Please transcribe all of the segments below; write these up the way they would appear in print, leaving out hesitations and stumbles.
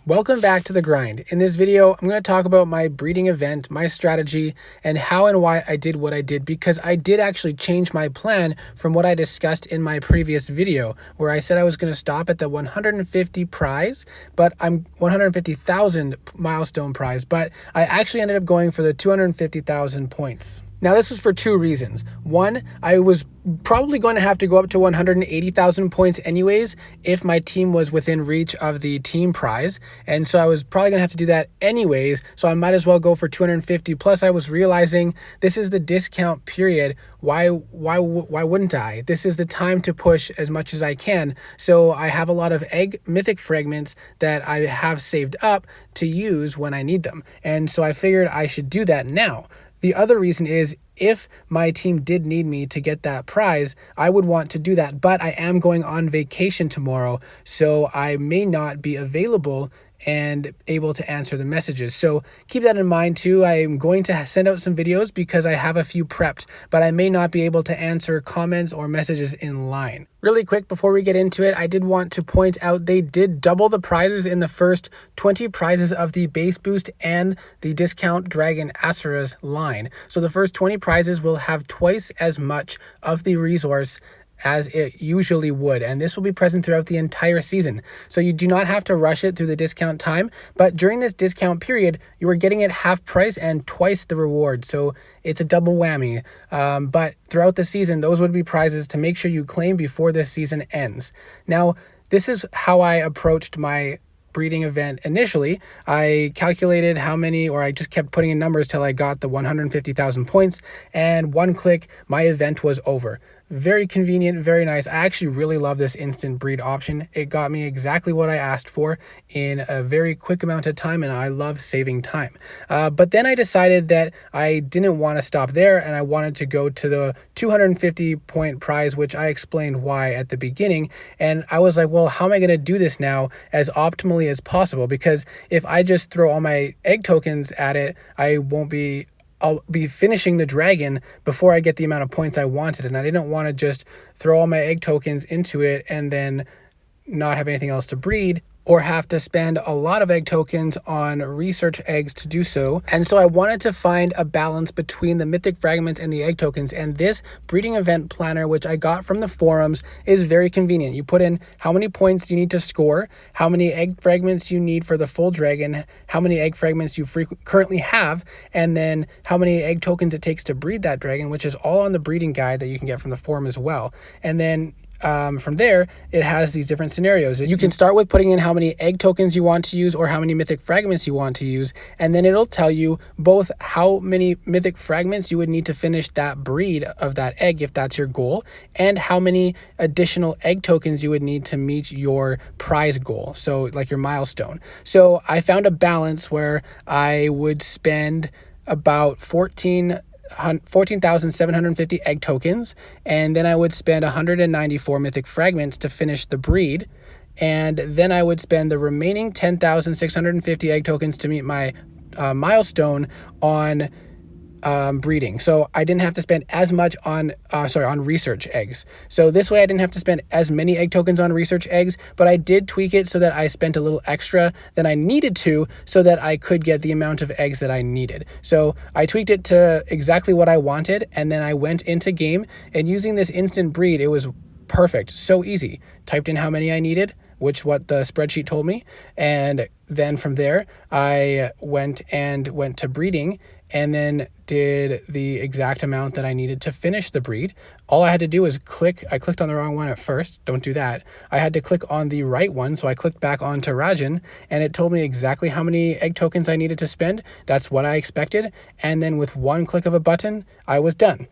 Welcome back to the grind. In this video, I'm going to talk about my breeding event, my strategy, and how and why I did what I did, because I did actually change my plan from what I discussed in my previous video, where I said I was going to stop at the 150 prize, but I'm 150,000 milestone prize, but I actually ended up going for the 250,000 points. Now, this was for two reasons. One, I was probably going to have to go up to 180,000 points anyways if my team was within reach of the team prize. And so I was probably going to have to do that anyways. So I might as well go for 250. Plus, I was realizing this is the discount period. Why wouldn't I? This is the time to push as much as I can. So I have a lot of egg mythic fragments that I have saved up to use when I need them. And so I figured I should do that now. The other reason is if my team did need me to get that prize, I would want to do that, but I am going on vacation tomorrow, so I may not be available and able to answer the messages. So keep that in mind too. I'm going to send out some videos because I have a few prepped, but I may not be able to answer comments or messages in line. Really quick before we get into it, I did want to point out they did double the prizes in the first 20 prizes of the base boost and the discount Dragon Asuras line. So the first 20 prizes will have twice as much of the resource as it usually would, and this will be present throughout the entire season. So you do not have to rush it through the discount time, but during this discount period, you are getting it half price and twice the reward. So it's a double whammy. But throughout the season, those would be prizes to make sure you claim before this season ends. Now, this is how I approached my breeding event initially. I calculated how many, or I just kept putting in numbers till I got the 150,000 points, and one click, my event was over. Very convenient, very nice. I actually really love this instant breed option. It got me exactly what I asked for in a very quick amount of time, and I love saving time. But then I decided that I didn't want to stop there, and I wanted to go to the 250 point prize, which I explained why at the beginning. And I was like, well, how am I going to do this now as optimally as possible? Because if I just throw all my egg tokens at it, I'll be finishing the dragon before I get the amount of points I wanted. And I didn't want to just throw all my egg tokens into it and then not have anything else to breed, or have to spend a lot of egg tokens on research eggs to do so. And so I wanted to find a balance between the mythic fragments and the egg tokens. And this breeding event planner, which I got from the forums, is very convenient. You put in how many points you need to score, how many egg fragments you need for the full dragon, how many egg fragments you currently have, and then how many egg tokens it takes to breed that dragon, which is all on the breeding guide that you can get from the forum as well. And then from there, it has these different scenarios. You can start with putting in how many egg tokens you want to use or how many mythic fragments you want to use, and then it'll tell you both how many mythic fragments you would need to finish that breed of that egg if that's your goal, and how many additional egg tokens you would need to meet your prize goal, so like your milestone. So I found a balance where I would spend about 14,750 egg tokens, and then I would spend 194 mythic fragments to finish the breed, and then I would spend the remaining 10,650 egg tokens to meet my milestone on breeding. So I didn't have to spend as much on research eggs. So this way I didn't have to spend as many egg tokens on research eggs, but I did tweak it so that I spent a little extra than I needed to, so that I could get the amount of eggs that I needed. So I tweaked it to exactly what I wanted, and then I went into game, and using this instant breed, it was perfect. So easy. Typed in how many I needed, what the spreadsheet told me, and then from there I went to breeding, and then did the exact amount that I needed to finish the breed. All I had to do was I clicked on the wrong one at first. Don't do that. I had to click on the right one. So I clicked back onto Rajan, and it told me exactly how many egg tokens I needed to spend. That's what I expected. And then with one click of a button, I was done.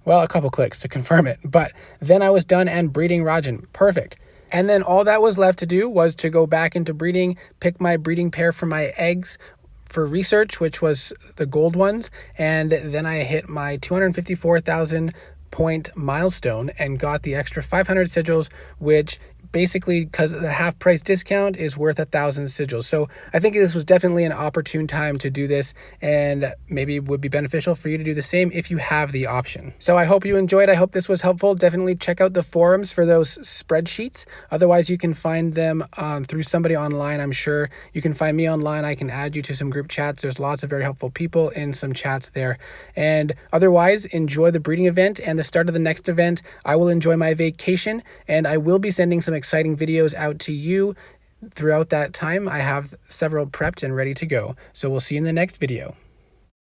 Well, a couple clicks to confirm it, but then I was done and breeding Rajan. Perfect. And then all that was left to do was to go back into breeding, pick my breeding pair for my eggs for research, which was the gold ones, and then I hit my 254,000 point milestone and got the extra 500 sigils, which basically because the half price discount is worth 1,000 sigils. So I think this was definitely an opportune time to do this, and maybe would be beneficial for you to do the same if you have the option. So I hope you enjoyed. I hope this was helpful. Definitely check out the forums for those spreadsheets. Otherwise, you can find them through somebody online. I'm sure you can find me online. I can add you to some group chats. There's lots of very helpful people in some chats there. And otherwise, enjoy the breeding event and the start of the next event. I will enjoy my vacation, and I will be sending some exciting videos out to you throughout that time. I have several prepped and ready to go. So we'll see you in the next video.